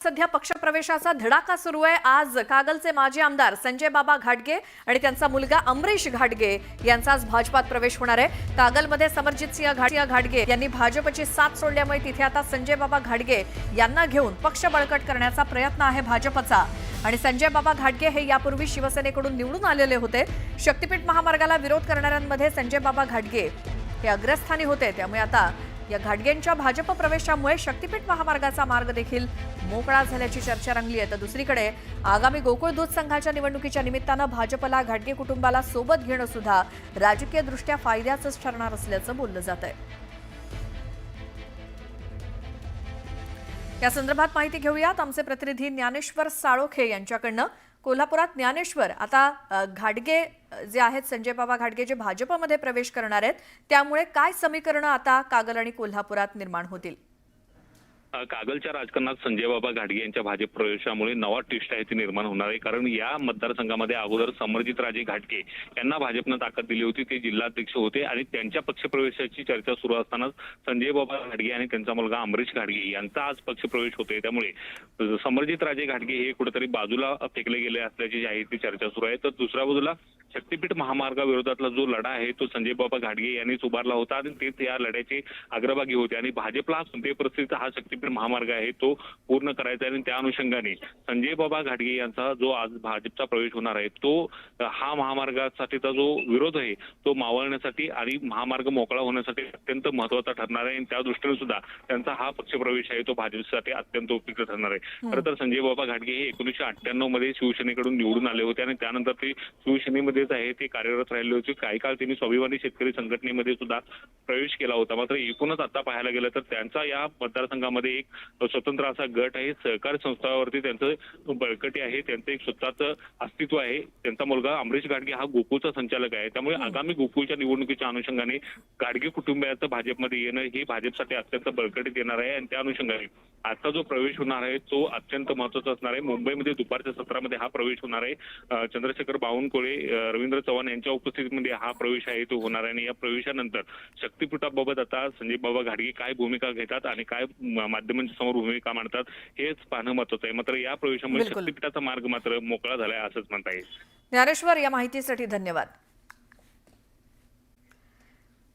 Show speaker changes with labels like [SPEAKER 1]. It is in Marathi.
[SPEAKER 1] सध्या पक्षप्रवेशाचा धडाका सुरू आहे। आज कागलचे माजी आमदार संजय बाबा घाटगे आणि त्यांचा मुलगा अमरीश घाटगे यांचा आज भाजपात प्रवेश होणार आहे। कागलमध्ये समरजितसिंह घाटगे यांनी भाजपची साथ सोडल्यामुळे तिथे आता संजय बाबा घाटगे यांना घेऊन पक्ष बळकट करण्याचा प्रयत्न आहे भाजपचा। आणि संजय बाबा घाटगे हे यापूर्वी शिवसेनेकडून निवडून आलेले होते। शक्तीपीठ महामार्गाला विरोध करणाऱ्यांमध्ये संजय बाबा घाटगे हे अग्रस्थानी होते। त्यामुळे आता या घाटगेंच्या भाजप प्रवेशामुळे शक्तीपीठ महामार्गाचा मार्ग देखील मोकळा झाल्याची चर्चा रंगली आहे। तर दुसरीकडे आगामी गोकुळ दूध संघाच्या निवडणुकीच्या निमित्तानं भाजपला घाटगे कुटुंबाला सोबत घेणं सुद्धा राजकीय दृष्ट्या फायद्याचंच ठरणार असल्याचं बोललं जात आहे। या संदर्भात माहिती घेऊयात आमचे प्रतिनिधी ज्ञानेश्वर साळोखे यांच्याकडनं। कोल्हापुरात ज्ञानेश्वर, आता घाटगे जे आहेत संजय बाबा घाटगे जे भाजपमध्ये प्रवेश करणार आहेत, त्यामुळे काय समीकरणं आता कागल आणि कोल्हापुरात निर्माण होतील?
[SPEAKER 2] कागलच्या राजकारणात संजय बाबा घाटगे यांच्या भाजप प्रवेशामुळे नवा ट्विस्ट आहे ती निर्माण होणार आहे। कारण या मतदारसंघामध्ये अगोदर समरजितराजे घाटगे यांना भाजपनं ताकद दिली होती, ते जिल्हाध्यक्ष होते आणि त्यांच्या पक्षप्रवेशाची चर्चा सुरू असतानाच संजय बाबा घाटगे आणि त्यांचा मुलगा अमरीश घाटगे यांचा आज पक्षप्रवेश होतोय। त्यामुळे समरजितराजे घाटगे हे कुठेतरी बाजूला फेकले गेले असल्याची आहे ती चर्चा सुरू आहे। तर दुसऱ्या बाजूला शक्तीपीठ महामार्गाविरोधातला जो लढा आहे तो संजय बाबा घाटगे यांनीच उभारला होता आणि तेच या लढ्याचे अग्रभागी होते आणि भाजपला कोणत्याही परिस्थितीत हा शक्तीपीठ महामार्ग आहे तो पूर्ण करायचा आहे। आणि त्या अनुषंगाने संजय बाबा घाटगे यांचा जो आज भाजपचा प्रवेश होणार आहे तो हा महामार्गासाठीचा जो विरोध आहे तो मावळण्यासाठी आणि महामार्ग मोकळा होण्यासाठी अत्यंत महत्त्वाचा ठरणार आहे। आणि त्या दृष्टीने सुद्धा त्यांचा हा पक्षप्रवेश आहे तो भाजपसाठी अत्यंत उपयुक्त ठरणार आहे। खरं तर संजय बाबा घाटगे हे 1998 मध्ये शिवसेनेकडून निवडून आले होते आणि त्यानंतर ते शिवसेनेमध्येच आहे ते कार्यरत राहिले होते। काही काळ त्यांनी स्वाभिमानी शेतकरी संघटनेमध्ये सुद्धा प्रवेश केला होता। मात्र एकूणच आता पाहायला गेलं तर त्यांचा या मतदारसंघामध्ये एक स्वतंत्र असा गट आहे, सहकारी संस्थांवरती त्यांचं बळकटी आहे, त्यांचं एक स्वतःचं अस्तित्व आहे। त्यांचा मुलगा अमरीश घाटगे हा गोकुळचा संचालक आहे। त्यामुळे आगामी गोकुळच्या निवडणुकीच्या अनुषंगाने घाटगे कुटुंबियाचं भाजपमध्ये येणं हे भाजपसाठी अत्यंत बळकटीत येणार आहे। आणि त्या अनुषंगाने आजचा जो प्रवेश होणार आहे तो अत्यंत महत्त्वाचा असणार आहे। मुंबईमध्ये दुपारच्या सत्रामध्ये हा प्रवेश होणार आहे। चंद्रशेखर बावनकुळे, रवींद्र चव्हाण यांच्या उपस्थितीमध्ये हा प्रवेश आहे तो होणार आहे। आणि या प्रवेशानंतर शक्तीपीठाबाबत आता संजय बाबा घाटगे काय भूमिका घेतात आणि काय माध्यमांच्या समोर भूमिका मांडतात हेच पाहणं महत्त्वाचं आहे। मात्र या प्रवेशामुळे शक्तीपीठाचा मार्ग मात्र मोकळा झालाय असंच म्हणता येईल।
[SPEAKER 1] ज्ञानेश्वर, या माहितीसाठी धन्यवाद।